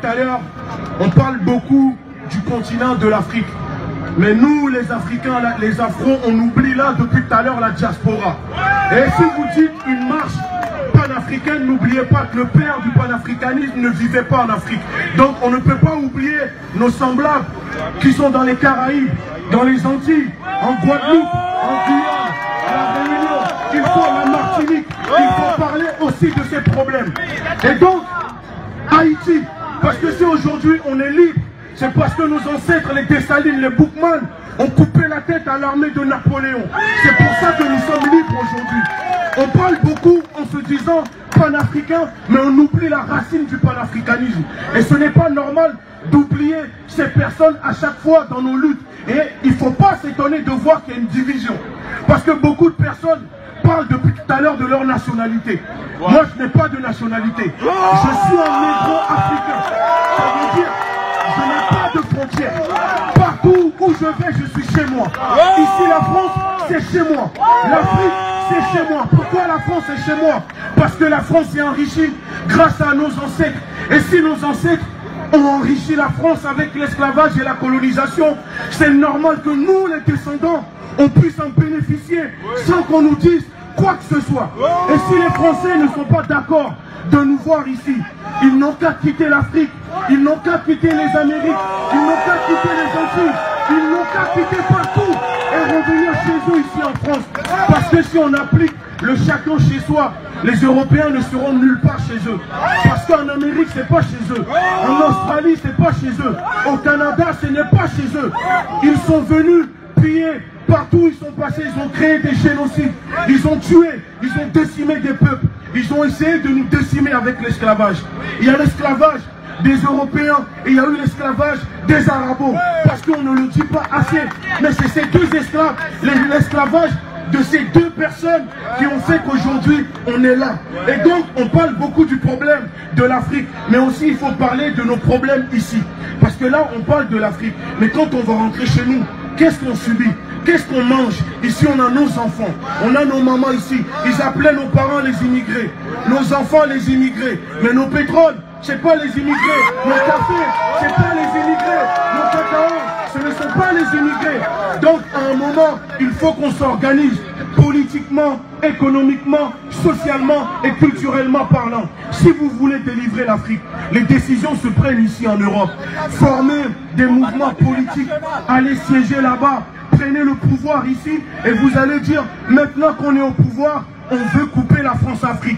à l'heure, on parle beaucoup du continent de l'Afrique. Mais nous, les Africains, les Afros, on oublie là depuis tout à l'heure la diaspora. Et si vous dites une marche panafricaine, n'oubliez pas que le père du panafricanisme ne vivait pas en Afrique. Donc on ne peut pas oublier nos semblables qui sont dans les Caraïbes, dans les Antilles, en Guadeloupe, en Guyane, à la Réunion. Il faut la Martinique, il faut parler aussi de ces problèmes. Et donc, Haïti, parce que si aujourd'hui on est libre, c'est parce que nos ancêtres, les Dessalines, les Boukman, ont coupé la tête à l'armée de Napoléon. C'est pour ça que nous sommes libres aujourd'hui. On parle beaucoup en se disant panafricain, mais on oublie la racine du panafricanisme. Et ce n'est pas normal d'oublier ces personnes à chaque fois dans nos luttes. Et il ne faut pas s'étonner de voir qu'il y a une division. Parce que beaucoup de personnes parlent depuis tout à l'heure de leur nationalité. Moi, je n'ai pas de nationalité. Je suis un négro-africain. Ça veut dire je n'ai pas de frontières. Partout où je vais, je suis chez moi. Ici, la France, c'est chez moi. L'Afrique, c'est chez moi. Pourquoi la France est chez moi? Parce que la France est enrichie grâce à nos ancêtres. Et si nos ancêtres ont enrichi la France avec l'esclavage et la colonisation, c'est normal que nous, les descendants, on puisse en bénéficier sans qu'on nous dise quoi que ce soit. Et si les Français ne sont pas d'accord de nous voir ici, ils n'ont qu'à quitter l'Afrique, ils n'ont qu'à quitter les Amériques, ils n'ont qu'à quitter les Antilles, ils n'ont qu'à quitter partout et revenir chez eux ici en France. Parce que si on applique le chacun chez soi, les Européens ne seront nulle part chez eux. Parce qu'en Amérique, c'est pas chez eux. En Australie, c'est pas chez eux. Au Canada, ce n'est pas chez eux. Ils sont venus piller. Partout où ils sont passés, ils ont créé des génocides. Ils ont tué, ils ont décimé des peuples. Ils ont essayé de nous décimer avec l'esclavage. Il y a l'esclavage des Européens et il y a eu l'esclavage des Arabos. Parce qu'on ne le dit pas assez. Mais c'est ces deux esclaves, l'esclavage de ces deux personnes qui ont fait qu'aujourd'hui on est là. Et donc on parle beaucoup du problème de l'Afrique, mais aussi il faut parler de nos problèmes ici. Parce que là on parle de l'Afrique, mais quand on va rentrer chez nous, qu'est-ce qu'on subit? Qu'est-ce qu'on mange? Ici on a nos enfants, on a nos mamans ici. Ils appelaient nos parents les immigrés, nos enfants les immigrés. Mais nos pétroles, c'est pas les immigrés. Nos cafés, c'est pas les immigrés. Nos cacao, ce ne sont pas les immigrés. Donc à un moment, il faut qu'on s'organise politiquement, économiquement, socialement et culturellement parlant. Si vous voulez délivrer l'Afrique, les décisions se prennent ici en Europe. Formez des mouvements politiques, allez siéger là-bas, prenez le pouvoir ici et vous allez dire, maintenant qu'on est au pouvoir, on veut couper la France-Afrique.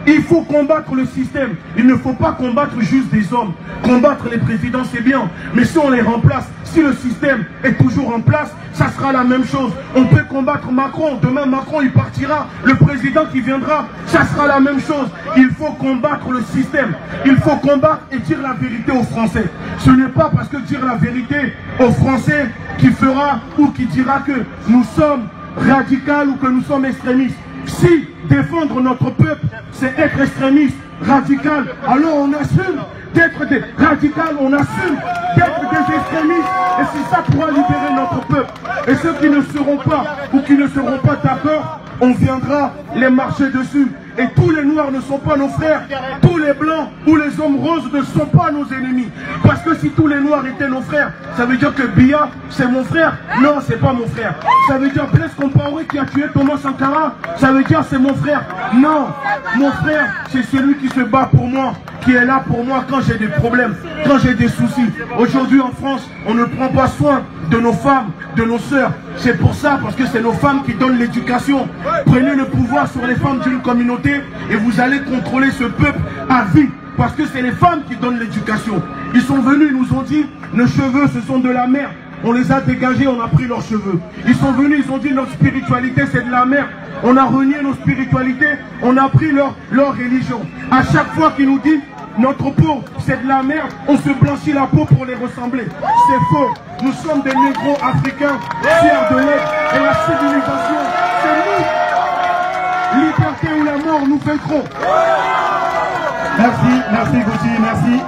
Il faut combattre le système. Il ne faut pas combattre juste des hommes. Combattre les présidents, c'est bien. Mais si on les remplace, si le système est toujours en place, ça sera la même chose. On peut combattre Macron. Demain, Macron, il partira. Le président qui viendra, ça sera la même chose. Il faut combattre le système. Il faut combattre et dire la vérité aux Français. Ce n'est pas parce que dire la vérité aux Français qui fera ou qui dira que nous sommes radicaux ou que nous sommes extrémistes. Si défendre notre peuple, c'est être extrémiste, radical, alors on assume d'être des radicaux, on assume d'être des extrémistes, et c'est ça pourra libérer notre peuple. Et ceux qui ne seront pas, ou qui ne seront pas d'accord, on viendra les marcher dessus. Et tous les noirs ne sont pas nos frères, tous les blancs ou les hommes roses ne sont pas nos ennemis. Parce que si tous les noirs étaient nos frères, ça veut dire que Biya, c'est mon frère. Non, c'est pas mon frère. Ça veut dire Blaise Compaoré qui a tué Thomas Sankara, ça veut dire c'est mon frère. Non, mon frère, c'est celui qui se bat pour moi, qui est là pour moi quand j'ai des problèmes, quand j'ai des soucis. Aujourd'hui en France, on ne prend pas soin de nos femmes, de nos sœurs. C'est pour ça, parce que c'est nos femmes qui donnent l'éducation. Prenez le pouvoir sur les femmes d'une communauté et vous allez contrôler ce peuple à vie. Parce que c'est les femmes qui donnent l'éducation. Ils sont venus, ils nous ont dit, nos cheveux ce sont de la merde. On les a dégagés, on a pris leurs cheveux. Ils sont venus, ils ont dit, notre spiritualité c'est de la merde. On a renié nos spiritualités, on a pris leur religion. À chaque fois qu'ils nous disent, notre peau c'est de la merde, on se blanchit la peau pour les ressembler. C'est faux. Nous sommes des négros africains, fiers de l'être et la civilisation. C'est nous. Liberté ou la mort nous vaincrons. Merci Gauthier, merci.